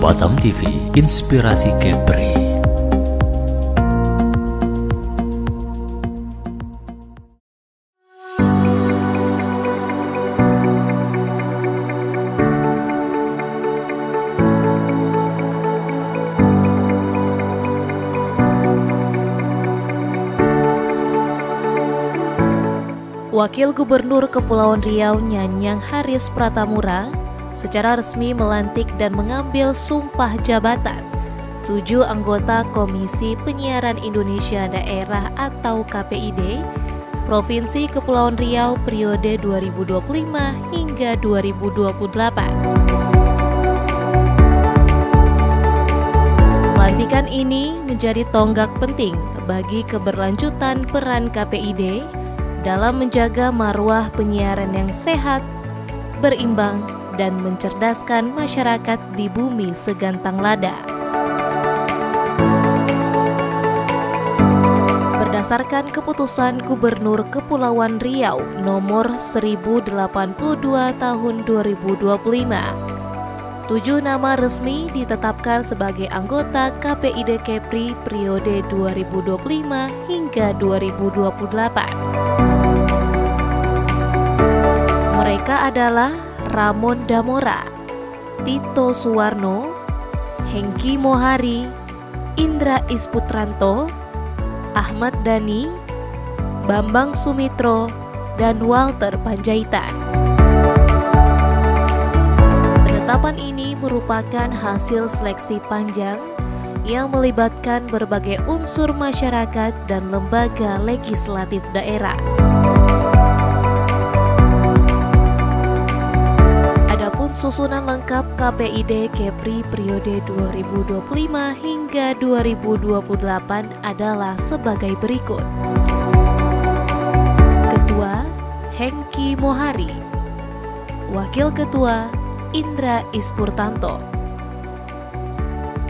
Batam TV, inspirasi Kepri. Wakil Gubernur Kepulauan Riau Nyanyang Haris Pratamura secara resmi melantik dan mengambil sumpah jabatan 7 anggota Komisi Penyiaran Indonesia Daerah atau KPID Provinsi Kepulauan Riau periode 2025 hingga 2028. Pelantikan ini menjadi tonggak penting bagi keberlanjutan peran KPID dalam menjaga marwah penyiaran yang sehat, berimbang, dan mencerdaskan masyarakat di bumi segantang lada. Berdasarkan keputusan Gubernur Kepulauan Riau nomor 1082 tahun 2025, 7 nama resmi ditetapkan sebagai anggota KPID Kepri periode 2025 hingga 2028. Mereka adalah Ramon Damora, Tito Suwarno, Hengki Mohari, Indra Isputranto, Ahmad Dhani, Bambang Sumitro, dan Walter Panjaitan. Penetapan ini merupakan hasil seleksi panjang yang melibatkan berbagai unsur masyarakat dan lembaga legislatif daerah. Adapun susunan lengkap KPID Kepri periode 2025 hingga 2028 adalah sebagai berikut. Ketua Hengki Mohari, Wakil Ketua Indra Ispurtanto,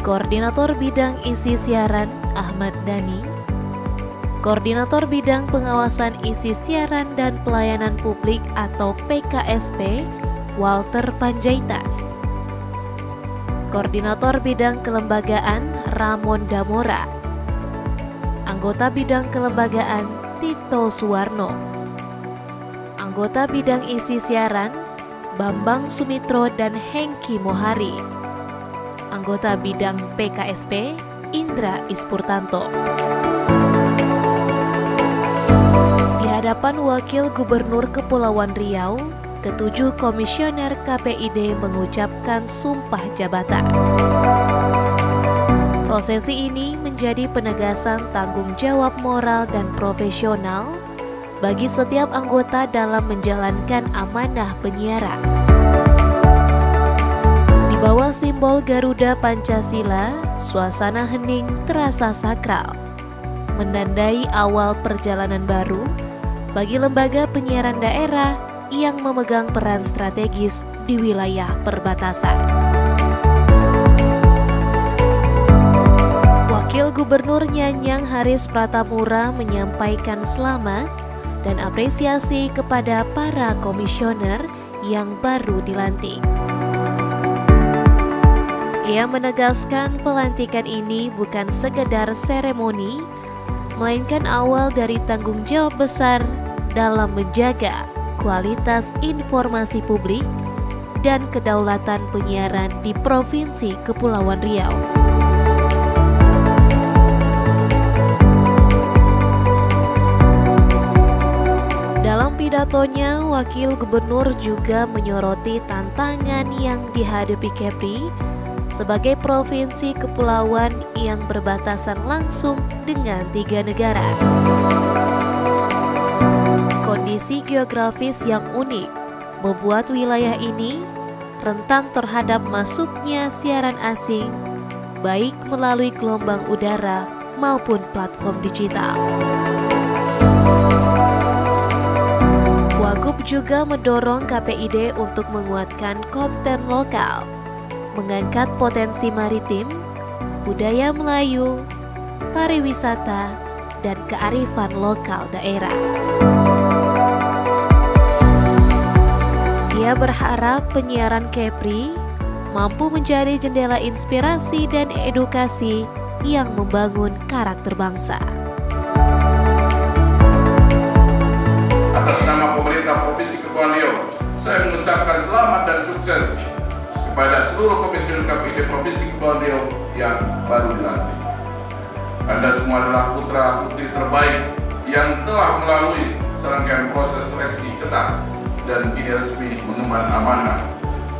Koordinator Bidang Isi Siaran Ahmad Dhani, Koordinator Bidang Pengawasan Isi Siaran dan Pelayanan Publik atau PKSP Walter Panjaitan, Koordinator Bidang Kelembagaan Ramon Damora, Anggota Bidang Kelembagaan Tito Suwarno, Anggota Bidang Isi Siaran Bambang Sumitro dan Hengki Mohari, Anggota Bidang PKSP Indra Ispurtanto. Di hadapan Wakil Gubernur Kepulauan Riau, ketujuh komisioner KPID mengucapkan sumpah jabatan. Prosesi ini menjadi penegasan tanggung jawab moral dan profesional bagi setiap anggota dalam menjalankan amanah penyiaran. Di bawah simbol Garuda Pancasila, suasana hening terasa sakral, menandai awal perjalanan baru bagi lembaga penyiaran daerah yang memegang peran strategis di wilayah perbatasan. Wakil Gubernur Nyanyang Haris Pratamura menyampaikan selamat dan apresiasi kepada para komisioner yang baru dilantik. Ia menegaskan pelantikan ini bukan sekedar seremoni, melainkan awal dari tanggung jawab besar dalam menjaga kualitas informasi publik dan kedaulatan penyiaran di Provinsi Kepulauan Riau. Dalam pidatonya, Wakil Gubernur juga menyoroti tantangan yang dihadapi Kepri sebagai provinsi kepulauan yang berbatasan langsung dengan 3 negara. Kondisi geografis yang unik membuat wilayah ini rentan terhadap masuknya siaran asing, baik melalui gelombang udara maupun platform digital. Wagub juga mendorong KPID untuk menguatkan konten lokal, mengangkat potensi maritim, budaya Melayu, pariwisata, dan kearifan lokal daerah. Ia Saya berharap penyiaran Kepri mampu menjadi jendela inspirasi dan edukasi yang membangun karakter bangsa. Atas nama pemerintah Provinsi Kepulauan Riau, saya mengucapkan selamat dan sukses kepada seluruh komisioner KPID Provinsi Kepulauan Riau yang baru dilantik. Anda semua adalah putra-putri terbaik yang telah melalui serangkaian proses seleksi ketat dan kini resmi mengemban amanah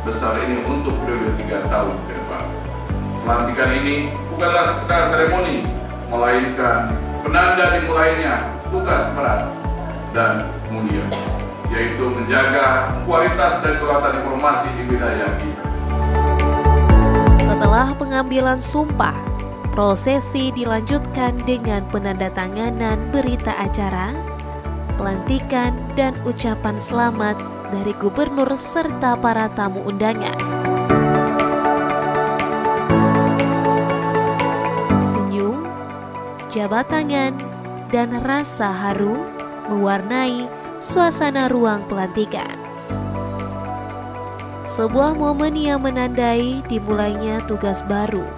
besar ini untuk periode 3 tahun ke depan. Pelantikan ini bukanlah sekedar seremoni, melainkan penanda dimulainya tugas berat dan mulia, yaitu menjaga kualitas dan kedaulatan informasi di wilayah kita. Setelah pengambilan sumpah, prosesi dilanjutkan dengan penandatanganan berita acara, pelantikan, dan ucapan selamat dari gubernur serta para tamu undangan. Senyum, jabat tangan, dan rasa haru mewarnai suasana ruang pelantikan. Sebuah momen yang menandai dimulainya tugas baru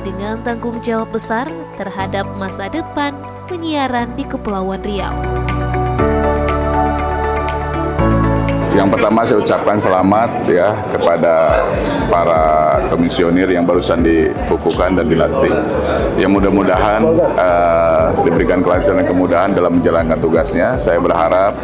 dengan tanggung jawab besar terhadap masa depan penyiaran di Kepulauan Riau. Yang pertama saya ucapkan selamat ya kepada para komisionir yang barusan dikukuhkan dan dilantik. Yang mudah-mudahan diberikan kelancaran dan kemudahan dalam menjalankan tugasnya. Saya berharap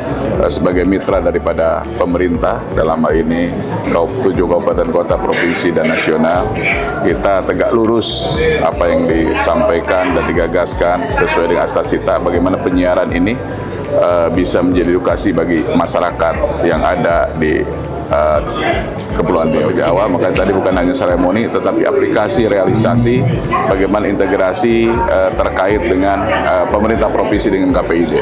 sebagai mitra daripada pemerintah dalam hal ini 7 kabupaten kota, provinsi dan nasional, kita tegak lurus apa yang disampaikan dan digagaskan sesuai dengan cita-cita bagaimana penyiaran ini bisa menjadi edukasi bagi masyarakat yang ada di Kepulauan Riau Jawa. Maka tadi bukan hanya seremoni, tetapi aplikasi, realisasi, bagaimana integrasi terkait dengan pemerintah provinsi dengan KPID.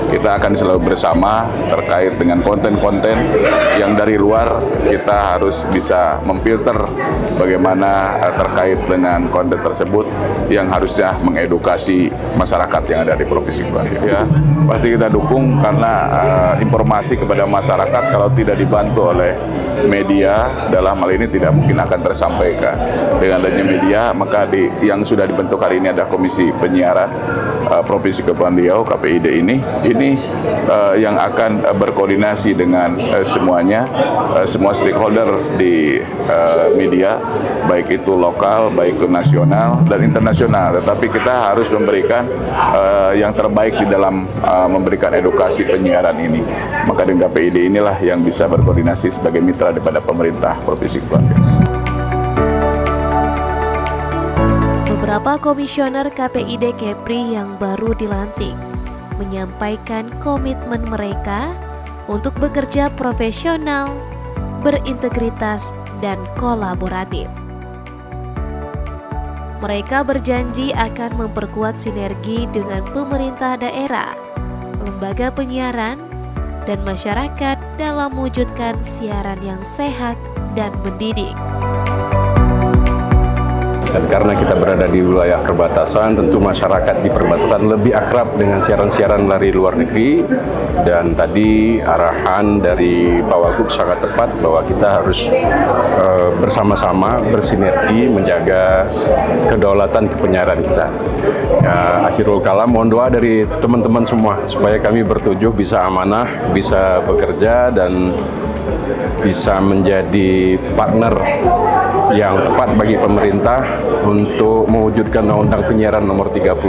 Kita akan selalu bersama terkait dengan konten-konten yang dari luar. Kita harus bisa memfilter bagaimana terkait dengan konten tersebut yang harusnya mengedukasi masyarakat yang ada di Provinsi Kepulauan Riau. Ya, pasti kita dukung karena informasi kepada masyarakat kalau tidak dibantu oleh media dalam hal ini tidak mungkin akan tersampaikan. Dengan adanya media, maka yang sudah dibentuk hari ini ada Komisi Penyiaran Provinsi Kepulauan Riau KPID ini yang akan berkoordinasi dengan semuanya, semua stakeholder di media, baik itu lokal, baik itu nasional dan internasional. Tetapi kita harus memberikan yang terbaik di dalam memberikan edukasi penyiaran ini. Maka dengan KPID inilah yang bisa berkoordinasi sebagai mitra daripada pemerintah Provinsi Kepulauan Riau. Beberapa komisioner KPID Kepri yang baru dilantik menyampaikan komitmen mereka untuk bekerja profesional, berintegritas, dan kolaboratif. Mereka berjanji akan memperkuat sinergi dengan pemerintah daerah, lembaga penyiaran, dan masyarakat dalam mewujudkan siaran yang sehat dan mendidik. Dan karena kita berada di wilayah perbatasan, tentu masyarakat di perbatasan lebih akrab dengan siaran-siaran dari luar negeri. Dan tadi arahan dari Pak Wagub sangat tepat bahwa kita harus bersama-sama bersinergi menjaga kedaulatan kepenyiaran kita. Ya, akhirul kalam, mohon doa dari teman-teman semua supaya kami bertujuh bisa amanah, bisa bekerja dan bisa menjadi partner yang tepat bagi pemerintah untuk mewujudkan Undang-Undang Penyiaran Nomor 32,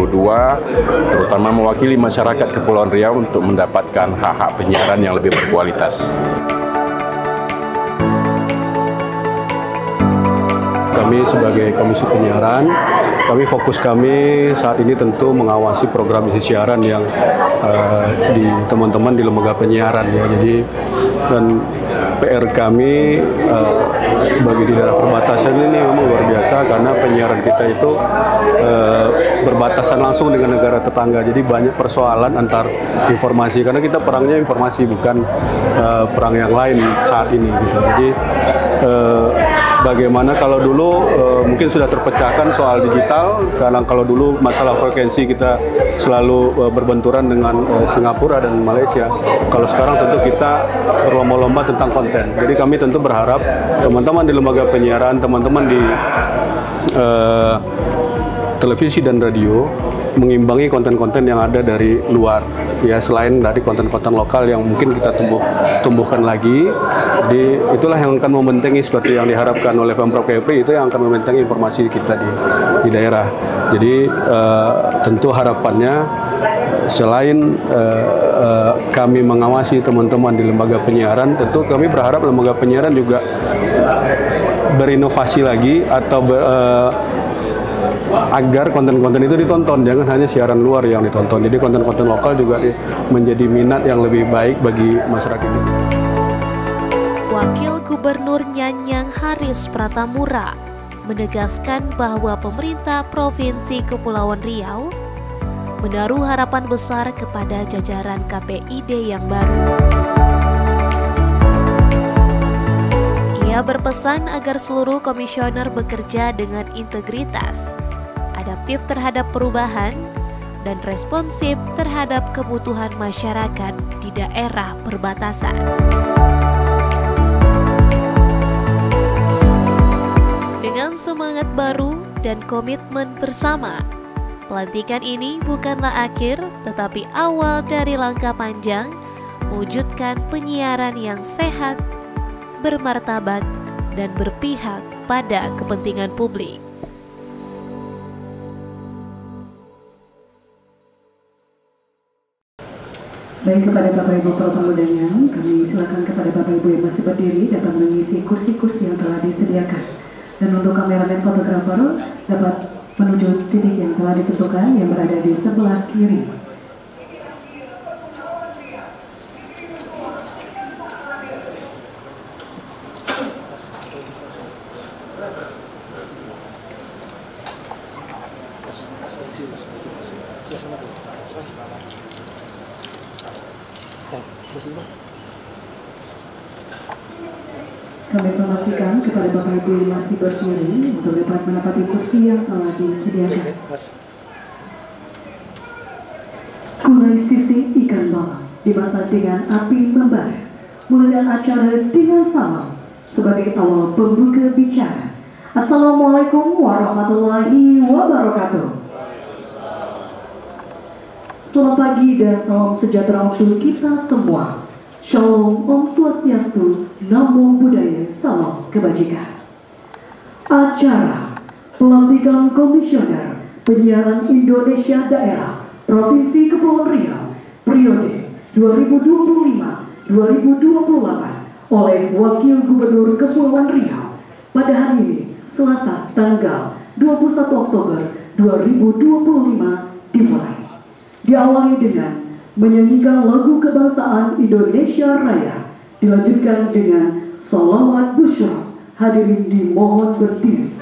terutama mewakili masyarakat Kepulauan Riau untuk mendapatkan hak-hak penyiaran yang lebih berkualitas. Kami sebagai Komisi Penyiaran, fokus kami saat ini tentu mengawasi program isi siaran yang di teman-teman di lembaga penyiaran ya. Jadi dan PR kami bagi di daerah perbatasan ini memang luar biasa karena penyiaran kita itu berbatasan langsung dengan negara tetangga. Jadi banyak persoalan antar informasi karena kita perangnya informasi bukan perang yang lain saat ini gitu. Jadi bagaimana kalau dulu mungkin sudah terpecahkan soal digital, karena kalau dulu masalah frekuensi kita selalu berbenturan dengan Singapura dan Malaysia. Kalau sekarang tentu kita berlomba-lomba tentang konten. Jadi kami tentu berharap teman-teman di lembaga penyiaran, teman-teman di televisi dan radio mengimbangi konten-konten yang ada dari luar, ya, selain dari konten-konten lokal yang mungkin kita tumbuhkan lagi. Jadi itulah yang akan membentengi seperti yang diharapkan oleh Pemprov Kepri, itu yang akan membentengi informasi kita di daerah. Jadi tentu harapannya selain kami mengawasi teman-teman di lembaga penyiaran, tentu kami berharap lembaga penyiaran juga berinovasi lagi atau agar konten-konten itu ditonton, jangan hanya siaran luar yang ditonton. Jadi konten-konten lokal juga menjadi minat yang lebih baik bagi masyarakat. Wakil Gubernur Nyanyang Haris Pratamura menegaskan bahwa pemerintah Provinsi Kepulauan Riau menaruh harapan besar kepada jajaran KPID yang baru. Ia berpesan agar seluruh komisioner bekerja dengan integritas, adaptif terhadap perubahan, dan responsif terhadap kebutuhan masyarakat di daerah perbatasan. Dengan semangat baru dan komitmen bersama, pelantikan ini bukanlah akhir, tetapi awal dari langkah panjang mewujudkan penyiaran yang sehat, bermartabat, dan berpihak pada kepentingan publik. Baik, kepada Bapak Ibu para tamu undangan, kami silakan kepada Bapak Ibu yang masih berdiri dapat mengisi kursi-kursi yang telah disediakan. Dan untuk kameramen fotografer dapat menuju titik yang telah ditentukan yang berada di sebelah kiri. Kami informasikan kepada Bapak Ibu yang masih berdiri untuk dapat menempati kursi yang telah disediakan. Kulai sisi ikan bawang dimasak dengan api membara, mulai acara dengan salam sebagai awal pembuka bicara. Assalamualaikum warahmatullahi wabarakatuh. Selamat pagi dan salam sejahtera untuk kita semua. Shalom, Om Swastiastu, Namo Buddhaya, Salam Kebajikan. Acara pelantikan Komisioner Penyiaran Indonesia Daerah Provinsi Kepulauan Riau periode 2025-2028 oleh Wakil Gubernur Kepulauan Riau pada hari ini, Selasa tanggal 21 Oktober 2025 dimulai. Diawali dengan menyanyikan lagu kebangsaan Indonesia Raya, dilanjutkan dengan sholawat busyra. Hadirin dimohon berdiri.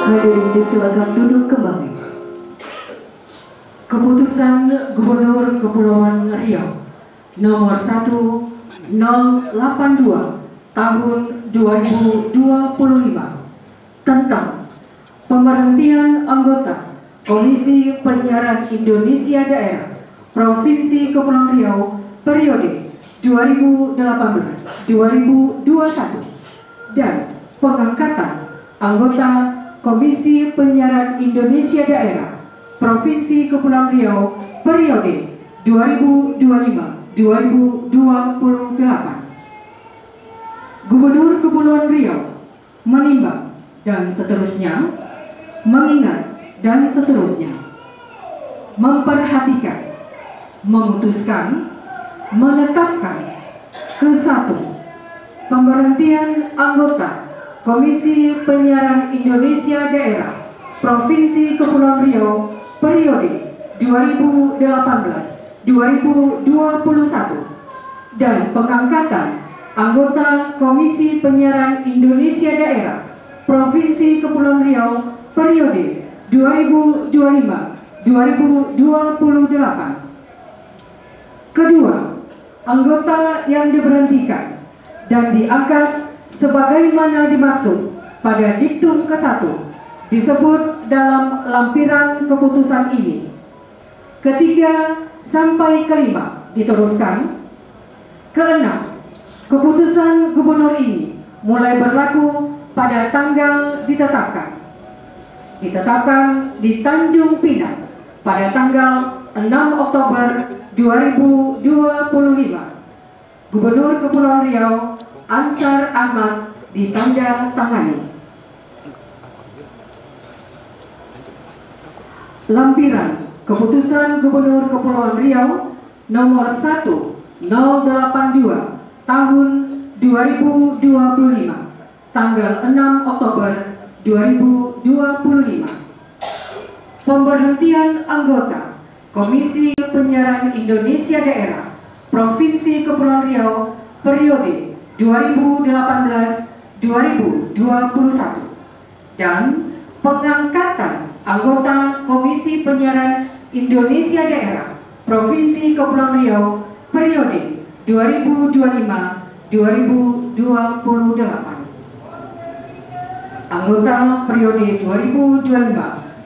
Hadirin disilakan duduk kembali. Keputusan Gubernur Kepulauan Riau nomor 1082 tahun 2025 tentang pemberhentian anggota Komisi Penyiaran Indonesia Daerah Provinsi Kepulauan Riau periode 2018-2021 dan pengangkatan anggota Komisi Penyiaran Indonesia Daerah Provinsi Kepulauan Riau periode 2025-2028. Gubernur Kepulauan Riau menimbang dan seterusnya, mengingat dan seterusnya, memperhatikan, memutuskan, menetapkan ke-1 pemberhentian anggota Komisi Penyiaran Indonesia Daerah Provinsi Kepulauan Riau periode 2018-2021 dan pengangkatan anggota Komisi Penyiaran Indonesia Daerah Provinsi Kepulauan Riau periode 2025-2028. Kedua, anggota yang diberhentikan dan diangkat sebagaimana dimaksud pada diktum ke-1 disebut dalam lampiran keputusan ini. Ketiga sampai kelima diteruskan. Keenam, keputusan gubernur ini mulai berlaku pada tanggal ditetapkan di Tanjung Pinang pada tanggal 6 Oktober 2025. Gubernur Kepulauan Riau Ansar Ahmad ditanda tangani. Lampiran Keputusan Gubernur Kepulauan Riau nomor 1082 tahun 2025 tanggal 6 Oktober 2025. Pemberhentian anggota Komisi Penyiaran Indonesia Daerah Provinsi Kepulauan Riau periode 2018-2021 dan pengangkatan anggota Komisi Penyiaran Indonesia Daerah Provinsi Kepulauan Riau periode 2025-2028. Anggota periode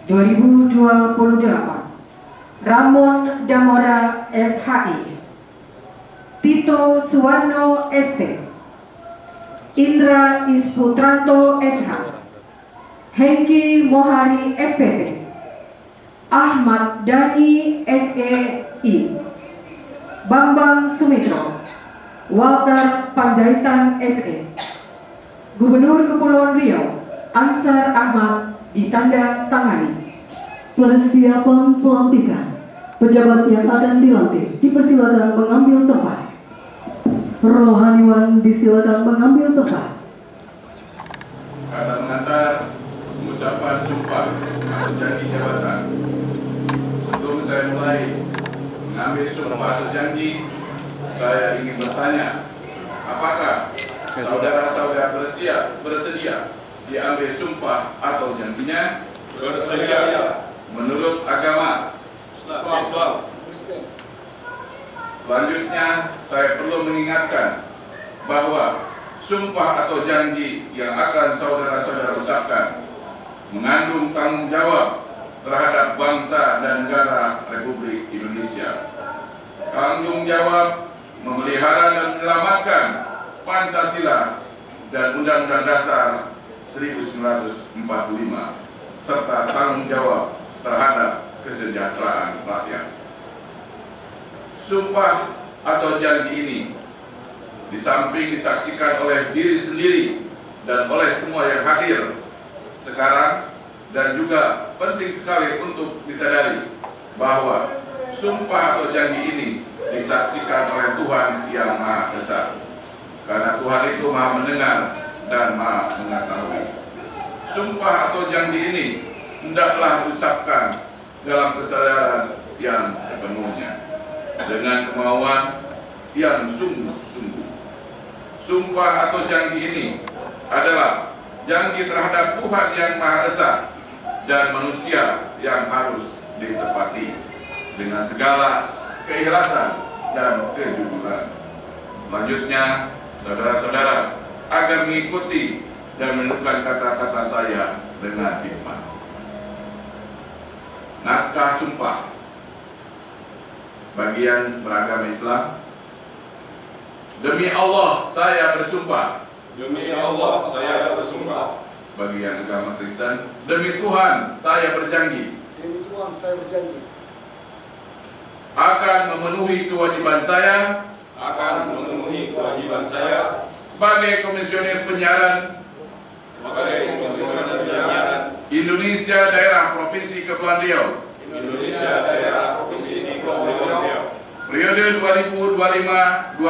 2025-2028: Ramon Damora SHI, Tito Suwarno ST, Indra Isputranto SH, Hengki Mohari SPT, Ahmad Dhani SEI, Bambang Sumitro, Walter Panjaitan SE. Gubernur Kepulauan Riau Ansar Ahmad ditanda tangani. Persiapan pelantikan pejabat yang akan dilantik dipersilakan mengambil tempat. Rohaniwan disilakan mengambil tempat. Kata mengantar mengucapkan sumpah atau janji jabatan. Sebelum saya mulai mengambil sumpah atau janji, saya ingin bertanya, apakah saudara-saudara bersedia diambil sumpah atau janjinya? Bersedia. Menurut agama Islam. Kristen. Selanjutnya, saya perlu mengingatkan bahwa sumpah atau janji yang akan saudara-saudara ucapkan mengandung tanggung jawab terhadap bangsa dan negara Republik Indonesia. Tanggung jawab memelihara dan menyelamatkan Pancasila dan Undang-Undang Dasar 1945 serta tanggung jawab terhadap kesejahteraan rakyat. Sumpah atau janji ini di samping disaksikan oleh diri sendiri dan oleh semua yang hadir sekarang, dan juga penting sekali untuk disadari bahwa sumpah atau janji ini disaksikan oleh Tuhan yang Maha Esa, karena Tuhan itu Maha mendengar dan Maha mengetahui. Sumpah atau janji ini hendaklah diucapkan dalam kesadaran yang sepenuhnya, dengan kemauan yang sungguh-sungguh. Sumpah atau janji ini adalah janji terhadap Tuhan yang Maha Esa dan manusia yang harus ditepati dengan segala keikhlasan dan kejujuran. Selanjutnya, saudara-saudara agar mengikuti dan menentukan kata-kata saya dengan hikmat. Naskah sumpah bagian beragama Islam. Demi Allah saya bersumpah. Demi Allah saya bersumpah. Bagian agama Kristen. Demi Tuhan saya berjanji. Demi Tuhan saya berjanji. Akan memenuhi kewajiban saya. Akan memenuhi kewajiban saya. Sebagai komisioner penyiaran. Sebagai komisioner penyiaran. Indonesia Daerah Provinsi Kepulauan Riau. Indonesia Daerah Provinsi Kepulauan Riau. Periode 2025-2028.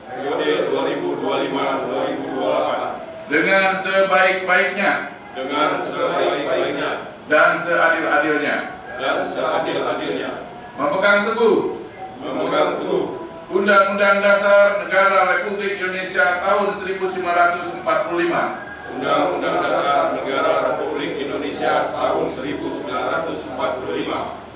Periode 2025-2028. Dengan sebaik-baiknya. Dengan sebaik-baiknya. Dan seadil-adilnya. Dan seadil-adilnya. Memegang teguh. Memegang teguh. Undang-Undang Dasar Negara Republik Indonesia tahun 1945. Undang-Undang Dasar Negara Republik Indonesia tahun 1945.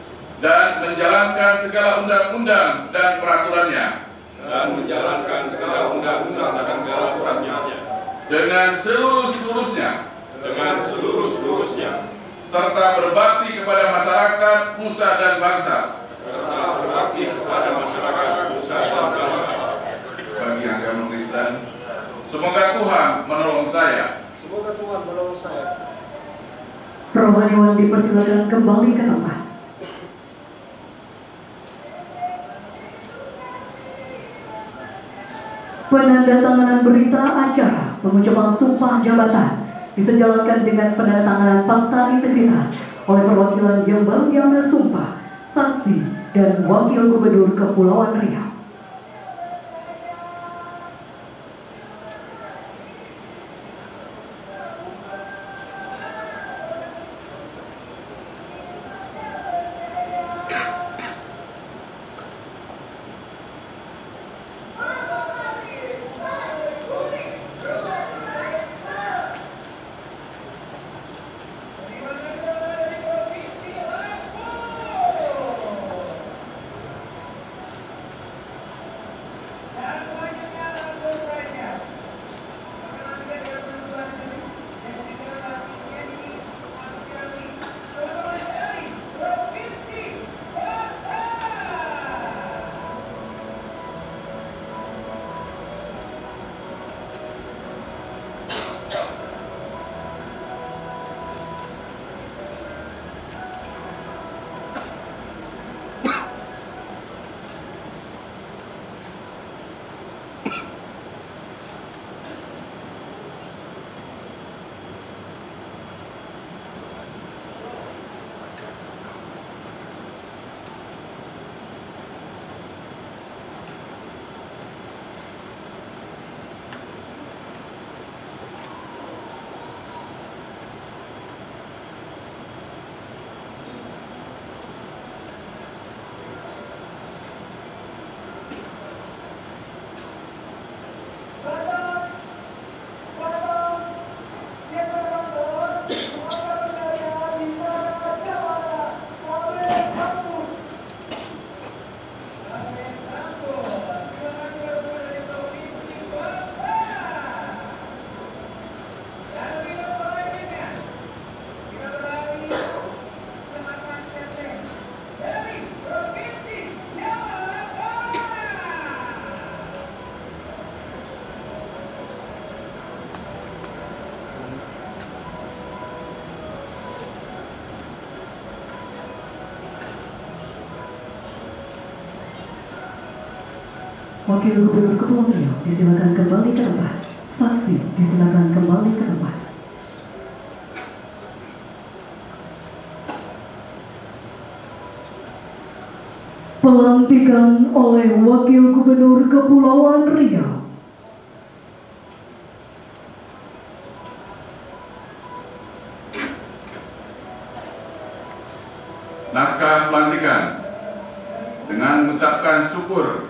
Dan menjalankan segala undang-undang dan peraturannya. Dan menjalankan segala undang-undang dan peraturannya. Dengan seluruh-seluruhnya. Dengan seluruh-seluruhnya. Serta berbakti kepada masyarakat, nusa dan bangsa. Serta berbakti kepada masyarakat, nusa dan bangsa. Bagi agama Kristen, semoga Tuhan menolong saya. Semoga Tuhan menolong saya. Rohaniwan dipersilakan kembali ke tempat. Penandatanganan berita acara pengucapan sumpah jabatan disejalankan dengan penandatanganan fakta integritas oleh perwakilan yang baru diambil sumpah, saksi, dan wakil gubernur Kepulauan Riau. Wakil Gubernur Kepulauan Riau disilakan kembali ke tempat. Saksi disilakan kembali ke tempat. Pelantikan oleh Wakil Gubernur Kepulauan Riau. Naskah pelantikan dengan mengucapkan syukur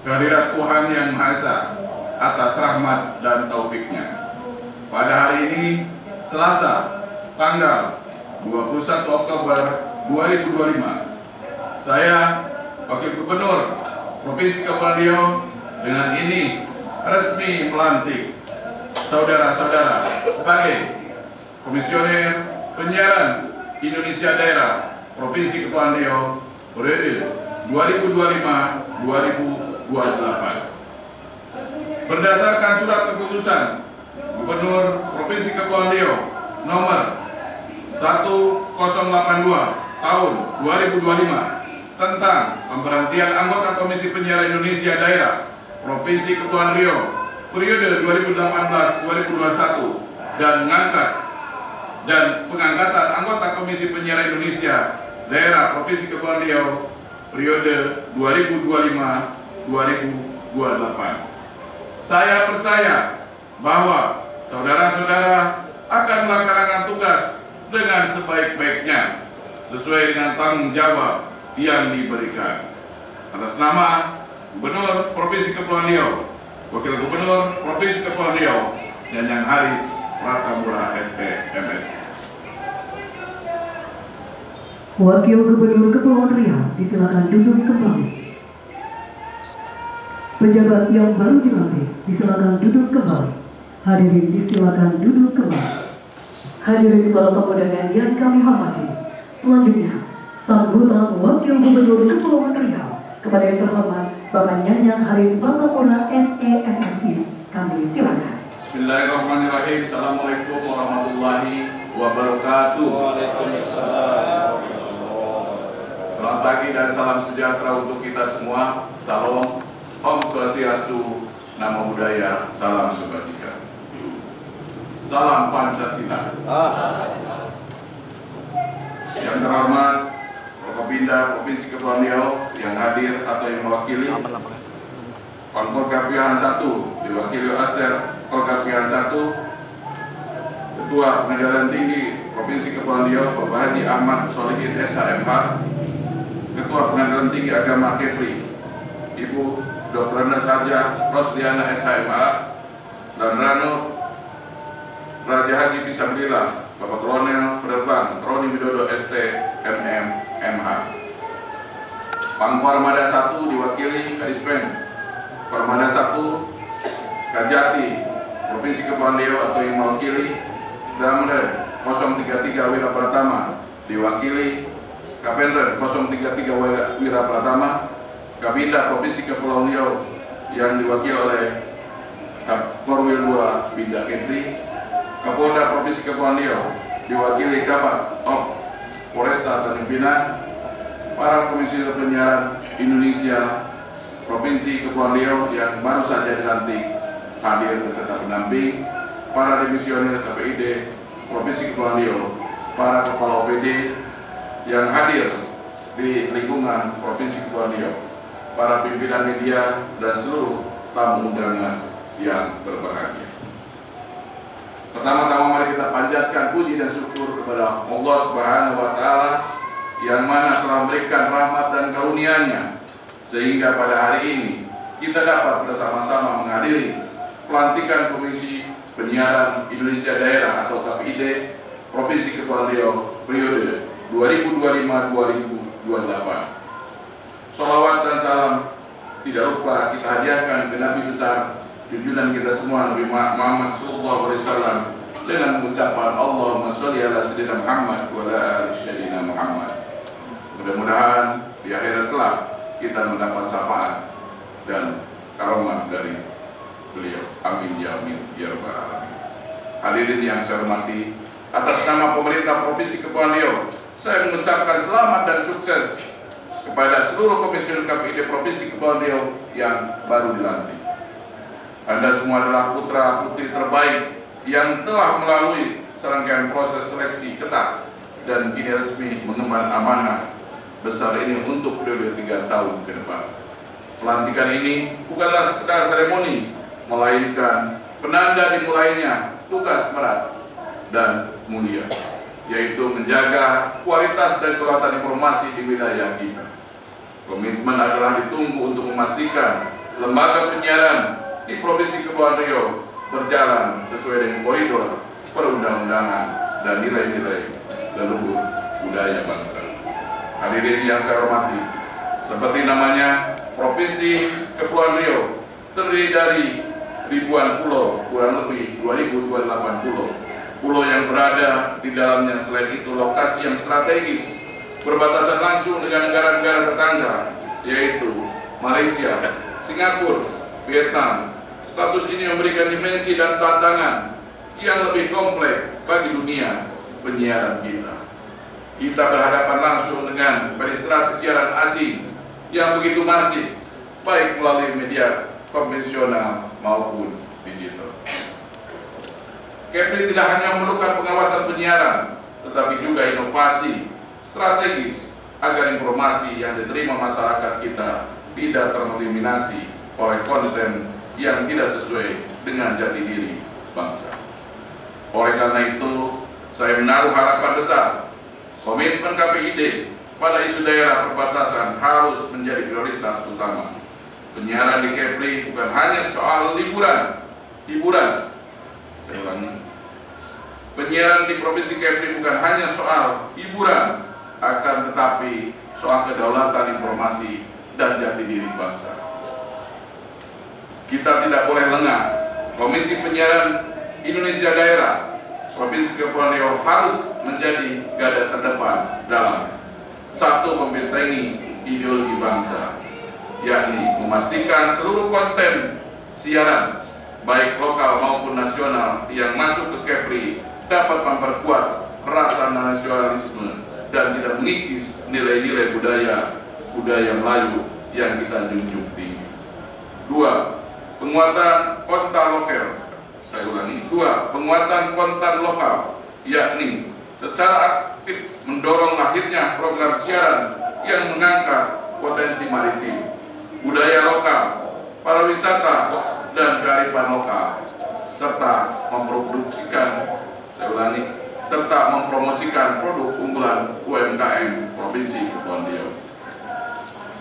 kehadirat Tuhan Yang Maha Esa atas rahmat dan taufiknya. Pada hari ini, Selasa, tanggal 21 Oktober 2025, saya, Wakil Gubernur Provinsi Kepulauan Riau, dengan ini resmi melantik saudara-saudara sebagai Komisioner Penyiaran Indonesia Daerah Provinsi Kepulauan Riau periode 2025-2028. Berdasarkan surat keputusan Gubernur Provinsi Kepulauan Riau nomor 1082 tahun 2025 tentang pemberhentian anggota Komisi Penyiaran Indonesia Daerah Provinsi Kepulauan Riau periode 2018-2021 dan pengangkatan anggota Komisi Penyiaran Indonesia Daerah Provinsi Kepulauan Riau periode 2025-2028. Saya percaya bahwa saudara-saudara akan melaksanakan tugas dengan sebaik-baiknya sesuai dengan tanggung jawab yang diberikan. Atas nama Gubernur Provinsi Kepulauan Riau, Wakil Gubernur Provinsi Kepulauan Riau, Nyanyang Haris Pratamura STMS. Wakil Gubernur Kepulauan Riau disilakan duduk kembali. Pejabat yang baru dilantik disilakan duduk kembali. Hadirin disilakan duduk kembali. Hadirin para tamu undangan yang kami hormati, selanjutnya sambutan Wakil Gubernur Kepulauan Riau kepada yang terhormat Bapak Nyanyang Haris Pratamura SEMSI. Kami silakan. Bismillahirrahmanirrahim. Assalamualaikum warahmatullahi wabarakatuh. Waalaikumsalam. Selamat pagi dan salam sejahtera untuk kita semua. Salam, Om Swastiastu, Namo Buddhaya, salam kebajikan. Salam Pancasila. Yang terhormat Forkopimda Provinsi Kepulauan Riau yang hadir atau yang mewakili, Forkopimda 1 diwakili Aster Forkopimda 1, Ketua Pengadilan Tinggi Provinsi Kepulauan Riau Bapak Haji Ahmad Solihin SHMH, Ketua Pengadilan Tinggi Agama Kepri Ibu Dr. Sarja Rosdiana SHMH, dan Rano Raja Haji Pisangdillah Bapak Kolonel Penerbang Roni Widodo ST MH. Pangkormada 1 diwakili Kadispen Kormada 1 Kajati Provinsi Kepulauan Riau atau yang mewakili Damren 033 Wira Pratama diwakili Kapendren 033 Wira Pratama. Kabinda Provinsi Kepulauan Riau yang diwakili oleh Korwil 2 Binda Kepri. Kapolda Provinsi Kepulauan Riau diwakili Kabak Op Polresta Tanjung Pinang. Para Komisioner Penyiaran Indonesia Provinsi Kepulauan Riau yang baru saja dilantik hadir beserta pendamping, para dimisioner KPID Provinsi Kepulauan Riau, para kepala OPD yang hadir di lingkungan Provinsi Kepulauan Riau, para pimpinan media dan seluruh tamu undangan yang berbahagia. Pertama-tama mari kita panjatkan puji dan syukur kepada Allah Subhanahu wa Ta'ala yang mana telah memberikan rahmat dan karunia-Nya sehingga pada hari ini kita dapat bersama-sama menghadiri pelantikan Komisi Penyiaran Indonesia Daerah atau KPID Provinsi Kepulauan Riau periode 2025-2028. Sholawat dan salam tidak lupa kita hadiahkan ke Nabi besar junjungan kita semua Nabi Muhammad SAW dengan mengucapkan Allahumma sholli ala sayyidina Muhammad wa ala ali sayyidina Muhammad. Mudah-mudahan di akhirat kelak kita mendapat syafaat dan karomah dari beliau. Amin ya amin ya rabbal alamin. Hadirin yang saya hormati, atas nama pemerintah Provinsi Kepulauan Riau, saya mengucapkan selamat dan sukses kepada seluruh komisioner KPID Provinsi Kepulauan Riau yang baru dilantik. Anda semua adalah putra-putri terbaik yang telah melalui serangkaian proses seleksi ketat dan kini resmi mengemban amanah besar ini untuk periode 3 tahun ke depan. Pelantikan ini bukanlah sekedar seremoni, melainkan penanda dimulainya tugas berat dan mulia, yaitu menjaga kualitas dan kedaulatan informasi di wilayah kita. Komitmen adalah ditunggu untuk memastikan lembaga penyiaran di Provinsi Kepulauan Riau berjalan sesuai dengan koridor perundang-undangan dan nilai-nilai leluhur budaya bangsa. Hadirin yang saya hormati, seperti namanya, Provinsi Kepulauan Riau terdiri dari ribuan pulau, kurang lebih 2.028 pulau. Pulau yang berada di dalamnya selain itu lokasi yang strategis, berbatasan langsung dengan negara-negara tetangga, yaitu Malaysia, Singapura, Vietnam. Status ini memberikan dimensi dan tantangan yang lebih kompleks bagi dunia penyiaran kita. Kita berhadapan langsung dengan penetrasi siaran asing yang begitu masif, baik melalui media konvensional maupun digital. Kepri tidak hanya memerlukan pengawasan penyiaran, tetapi juga inovasi strategis agar informasi yang diterima masyarakat kita tidak tereliminasi oleh konten yang tidak sesuai dengan jati diri bangsa. Oleh karena itu, saya menaruh harapan besar komitmen KPID pada isu daerah perbatasan harus menjadi prioritas utama. Penyiaran di Kepri bukan hanya soal hiburan. Saya ulangi. Penyiaran di Provinsi Kepri bukan hanya soal hiburan, akan tetapi soal kedaulatan informasi dan jati diri bangsa. Kita tidak boleh lengah. Komisi Penyiaran Indonesia Daerah Provinsi Kepulauan Riau harus menjadi garda terdepan dalam satu, membentengi ideologi bangsa, yakni memastikan seluruh konten siaran baik lokal maupun nasional yang masuk ke Kepri dapat memperkuat rasa nasionalisme dan tidak mengikis nilai-nilai budaya Melayu yang kita junjung tinggi. 2. Penguatan konten lokal. Saya ulangi. 2. Penguatan konten lokal, yakni secara aktif mendorong lahirnya program siaran yang mengangkat potensi maritim, budaya lokal, pariwisata, dan kearifan lokal, serta mempromosikan produk unggulan UMKM Provinsi Kepulauan Riau.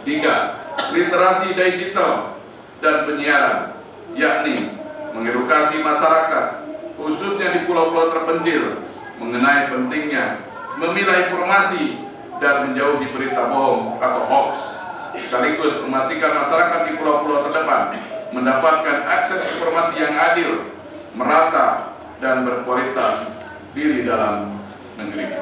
3. Literasi digital dan penyiaran, yakni mengedukasi masyarakat, khususnya di pulau-pulau terpencil, mengenai pentingnya memilah informasi dan menjauhi berita bohong atau hoax, sekaligus memastikan masyarakat di pulau-pulau terdepan mendapatkan akses informasi yang adil, merata, dan berkualitas di dalam negeri.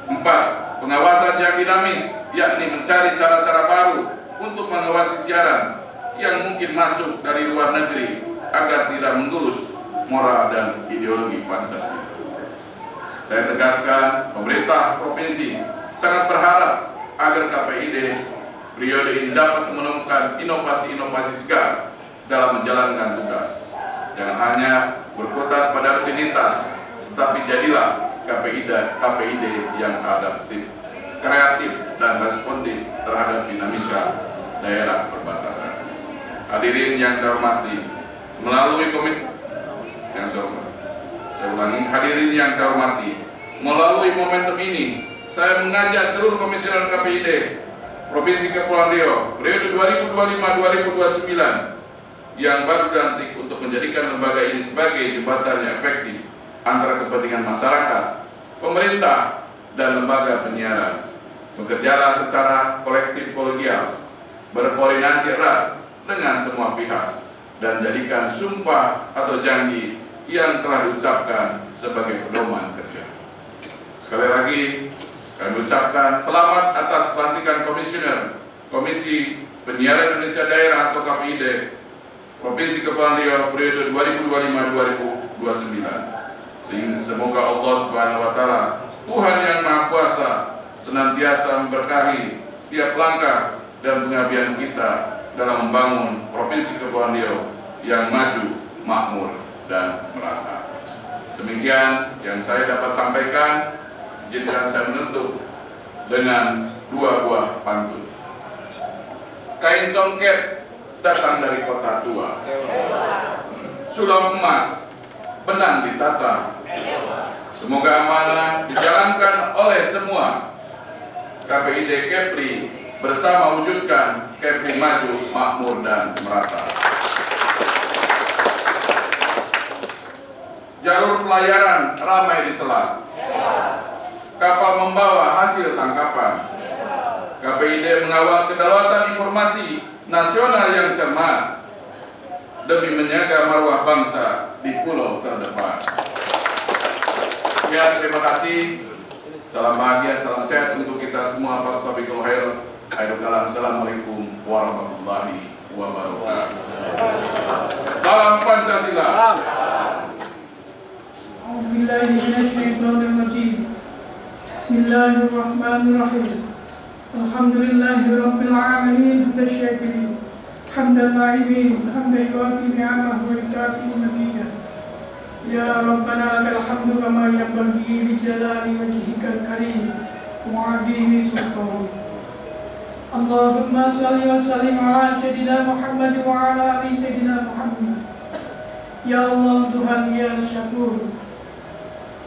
4. Pengawasan yang dinamis, yakni mencari cara-cara baru untuk mengawasi siaran yang mungkin masuk dari luar negeri agar tidak menggerus moral dan ideologi Pancasila. Saya tegaskan, pemerintah provinsi sangat berharap agar KPID periode ini dapat menemukan inovasi-inovasi segar dalam menjalankan tugas. Jangan hanya berkutat pada rutinitas, tetapi jadilah KPID yang adaptif, kreatif, dan responsif terhadap dinamika daerah perbatasan. Hadirin yang saya hormati, melalui hadirin yang saya hormati, melalui momentum ini, saya mengajak seluruh komisioner KPID Provinsi Kepulauan Riau periode 2025-2029 yang baru dilantik untuk menjadikan lembaga ini sebagai jembatan yang efektif antara kepentingan masyarakat, pemerintah, dan lembaga penyiaran. Bekerjalah secara kolektif kolegial, berkoordinasi erat dengan semua pihak, dan jadikan sumpah atau janji yang telah diucapkan sebagai pedoman kerja. Sekali lagi, kami ucapkan selamat atas pelantikan komisioner Komisi Penyiaran Indonesia Daerah atau KPID Provinsi Kepulauan Riau periode 2025-2029. Semoga Allah Subhanahu wa Ta'ala, Tuhan yang Maha Kuasa, senantiasa memberkahi setiap langkah dan pengabdian kita dalam membangun Provinsi Kepulauan Riau yang maju, makmur, dan merata. Demikian yang saya dapat sampaikan. Izinkan saya menutup dengan 2 buah pantun. Kain songket datang dari kota tua, sulam emas benang ditata. Semoga amanah dijalankan oleh semua. KPID Kepri bersama wujudkan Kepri maju, makmur, dan merata. Jalur pelayaran ramai di selat, kapal membawa hasil tangkapan. KPID mengawal kedaulatan informasi nasional yang cermat demi menjaga marwah bangsa di pulau terdepan. Ya, terima kasih. Salam bahagia, salam sehat untuk kita semua. Fastabiqul khair. Assalamualaikum warahmatullahi wabarakatuh. Salam Pancasila. Bismillahirrahmanirrahim. Alhamdulillahirabbil alamin wasyakirin. Hamdan la'imin, hamdan yuafi ni'amah wa yukafi mazidah. Ya Rabbana lakal hamdu kama yanbaghi li jalali wajhikal karim wa 'azimi sultanik. Allahumma shalli wa sallim ala sayyidina Muhammad wa ala ali sayyidina Muhammad. Ya Allah, Tuhan ya Syakur,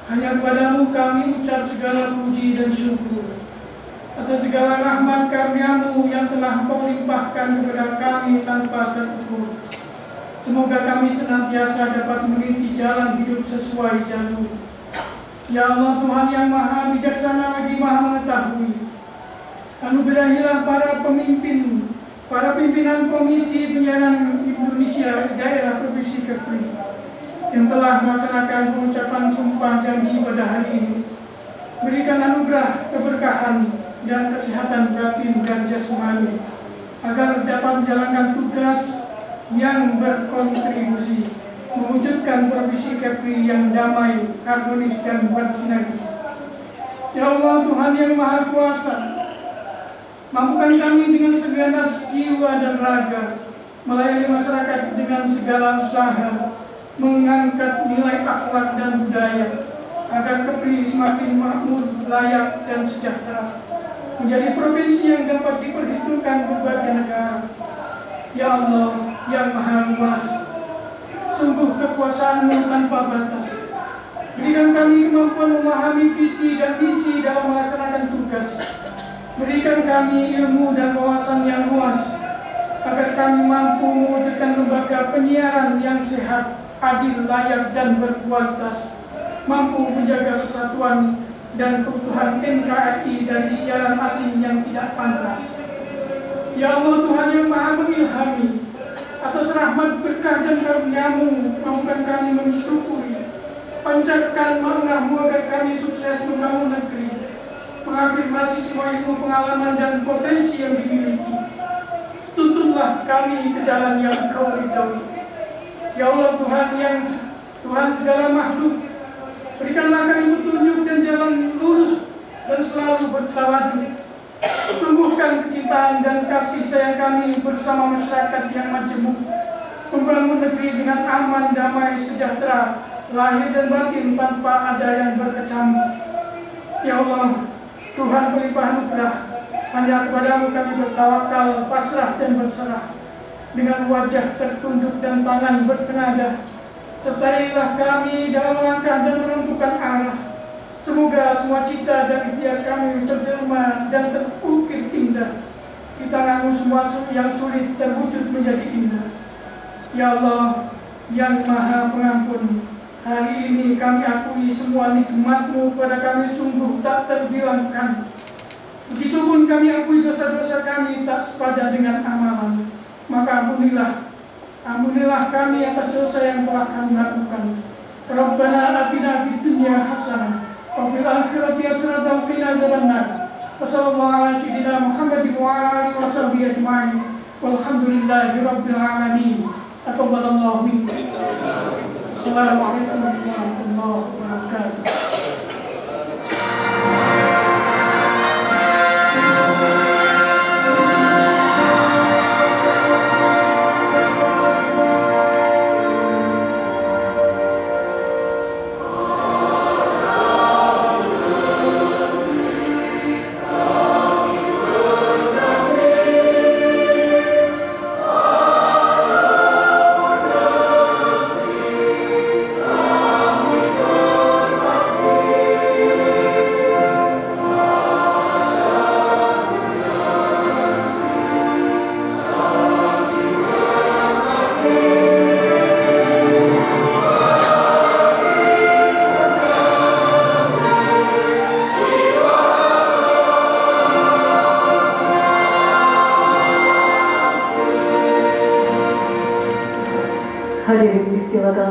hanya kepadamu kami ucap segala puji dan syukur atas segala rahmat karunia-Mu yang telah Engkau limpahkan kepada kami tanpa terukur. Semoga kami senantiasa dapat meniti jalan hidup sesuai jalur. Ya Allah, Tuhan yang maha bijaksana lagi maha mengetahui, anugerahilah para pimpinan Komisi Penyiaran Indonesia Daerah Provinsi Kepri yang telah melaksanakan pengucapan sumpah janji pada hari ini. Berikan anugerah keberkahan dan kesehatan batin dan jasmani agar dapat menjalankan tugas yang berkontribusi mewujudkan Provinsi Kepri yang damai, harmonis, dan bersinergi. Ya Allah, Tuhan yang Maha Kuasa, mampukan kami dengan segenap jiwa dan raga melayani masyarakat dengan segala usaha, mengangkat nilai akhlak dan budaya agar Kepri semakin makmur, layak, dan sejahtera, menjadi provinsi yang dapat diperhitungkan berbagai negara. Ya Allah yang Maha Luas, sungguh kekuasaan-Mu tanpa batas. Berikan kami kemampuan memahami visi dan misi dalam melaksanakan tugas. Berikan kami ilmu dan wawasan yang luas agar kami mampu mewujudkan lembaga penyiaran yang sehat, adil, layak, dan berkualitas, mampu menjaga persatuan dan keutuhan NKRI dari siaran asing yang tidak pantas. Ya Allah, Tuhan yang Maha mengilhami, atas rahmat, berkah, dan karunia-Mu, mampukan kami mensyukuri, pancarkan makna-Mu agar kami sukses membangun negeri, mengafirmasi semua ilmu, pengalaman, dan potensi yang dimiliki. Tuntunlah kami ke jalan yang Engkau ridhoi. Ya Allah, Tuhan segala makhluk, berikanlah kami petunjuk dan jalan lurus dan selalu bertawadhu. Tumbuhkan kecintaan dan kasih sayang kami bersama masyarakat yang majemuk, membangun negeri dengan aman, damai, sejahtera, lahir dan batin tanpa ada yang berkecamuk. Ya Allah, Tuhan pelimpah anugerah, hanya kepadamu kami bertawakal, pasrah, dan berserah. Dengan wajah tertunduk dan tangan bertenadah, sertailah kami dalam langkah dan menentukan arah. Semoga semua cita dan ikhtiar kami terjelma dan terukir indah. Di tangan-Mu semua yang sulit terwujud menjadi indah. Ya Allah yang Maha Pengampun, hari ini kami akui semua nikmat-Mu pada kami sungguh tak terbilangkan. Begitupun kami akui dosa-dosa kami tak sepadan dengan amalan. Maka ampunilah kami atas dosa yang telah kami lakukan. Rabbana atina fid dunya hasanah wa fil akhirati hasanah wa qina azabannar. Wassallallahu ala sayyidina Muhammad wa ala alihi washabbihi ajma'in. Walhamdulillahi rabbil alamin. Taqabbalallahu minkum. Assalamualaikum warahmatullahi wabarakatuh.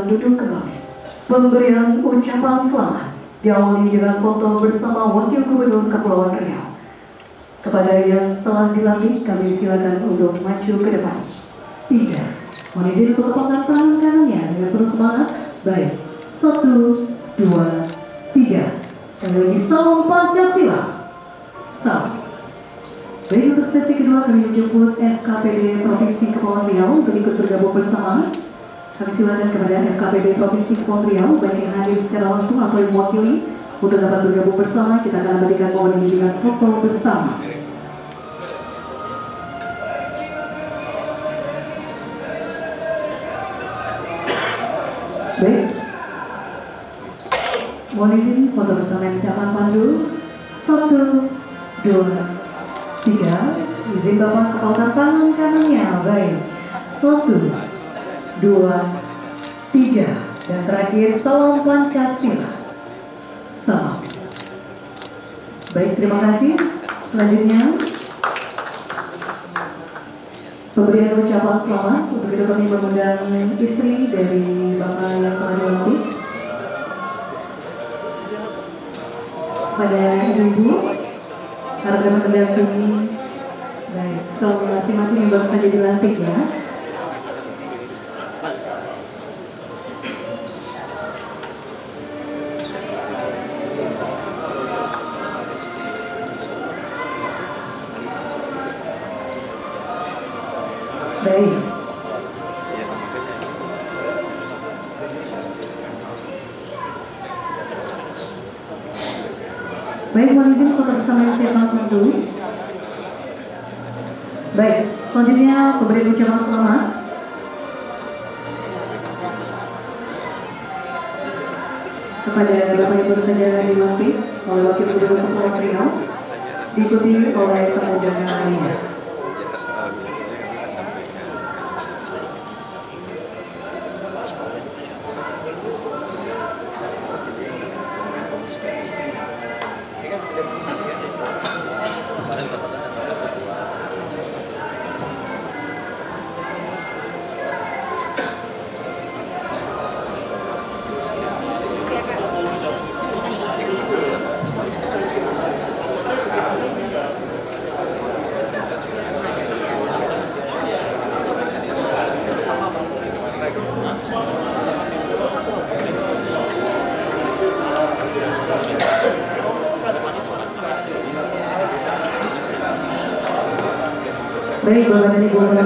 silakan duduk kembali. Pemberian ucapan selamat diawali dengan foto bersama Wakil Gubernur Kepulauan Riau. Kepada yang telah dilantik, kami silakan untuk maju ke depan. 3. Mohon izin untuk angkat tangan kanannya dengan penuh semangat. Baik, 1, 2, 3. Sekali lagi, salam Pancasila. Salam. Baik, untuk sesi kedua kami menjemput FKPD Provinsi Kepulauan Riau untuk ikut bergabung bersama. Kami silakan kepada FKPD Provinsi Kepulauan Riau, baik yang hadir secara langsung atau yang mewakili, untuk dapat bergabung bersama. Kita akan memberikan momen ini dengan foto bersama. Baik, mohon izin foto bersama yang siapkan pandu. 1, 2, 3. Izin Bapak kepalkan tangan kanannya. Baik, 1, 2, 3. Dan terakhir, salam Pancasila. Salam. Baik, terima kasih. Selanjutnya pemberian ucapan selamat. Untuk itu kami mengundang istri dari Bapak yang telah dilantik. Pada ibu-ibu harap dapat mendampingi. Baik, so masing-masing yang baru saja dilantik ya. Baik. Baik, mohon izin foto bersama yang saya langsung dulu. Baik, selanjutnya pemberian ucapan selamat. Kepada Bapak yang baru saja dilantik oleh Wakil Gubernur Kepulauan Riau, diikuti oleh tamu undangan lainnya. Baik, Bapak dan Ibu yang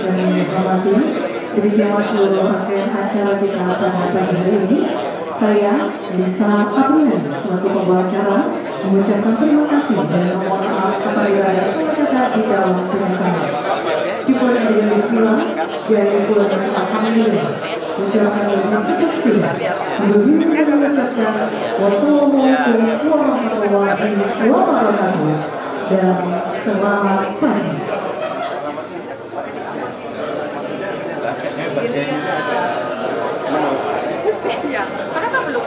kami hormati, demikian seluruh rangkaian acara kita pada pagi hari ini. Saya Lisa Apriani selaku pembawa acara mengucapkan terima kasih dan memohon maaf apabila ada salah kata di dalam penyampaian. Dimulai dengan bismillah, dari pulang alhamdulillah, ucapan dengan seksila, menurut dan mengucapkan wassalamualaikum warahmatullahi wabarakatuh dan selamat pagi. Ya, kenapa belum?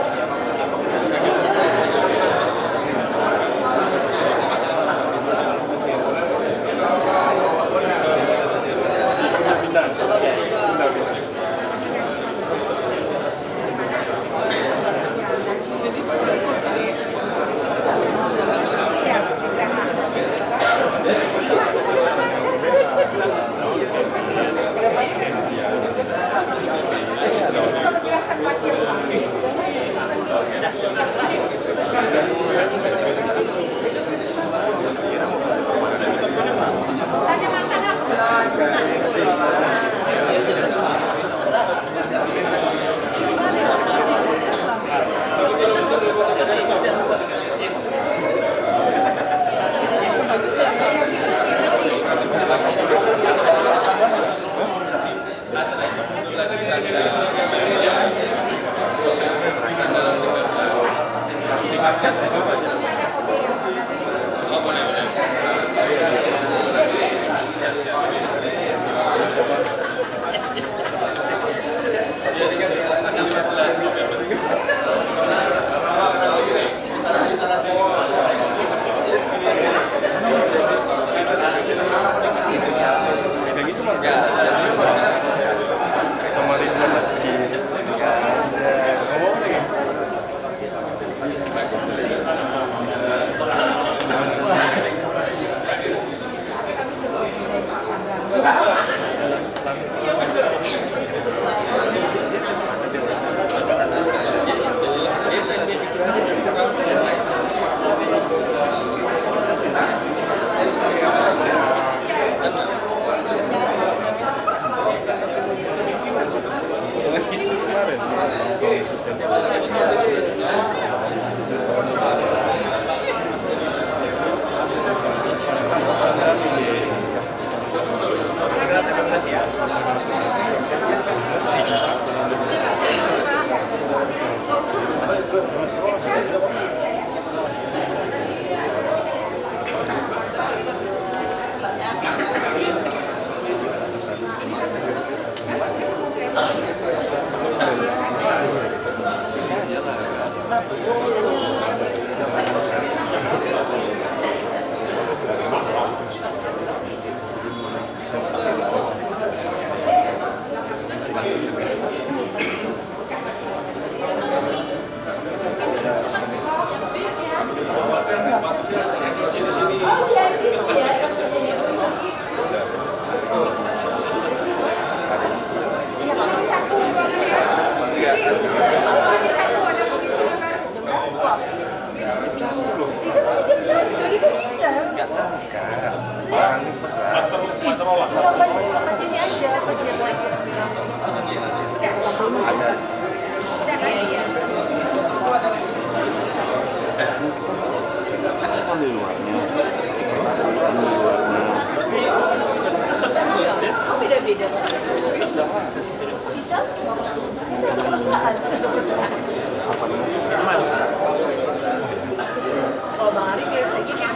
Kalau Bang Ari biasanya kayak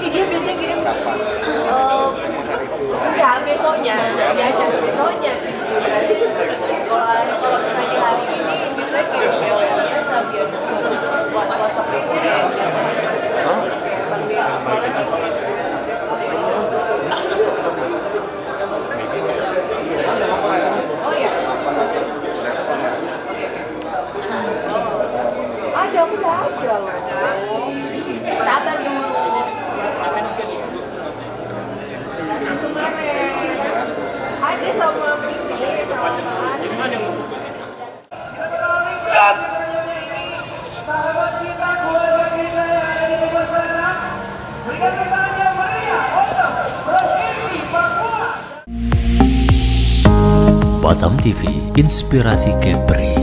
dia biasanya kirim enggak, besoknya diajak besoknya sih. Kalau misalnya hari ini biasanya kirim biasa biar buat WhatsApp oh ya. Ada, udah ada loh. Sabar dulu. Ada sama Mimi, sama Batam TV, inspirasi Kepri.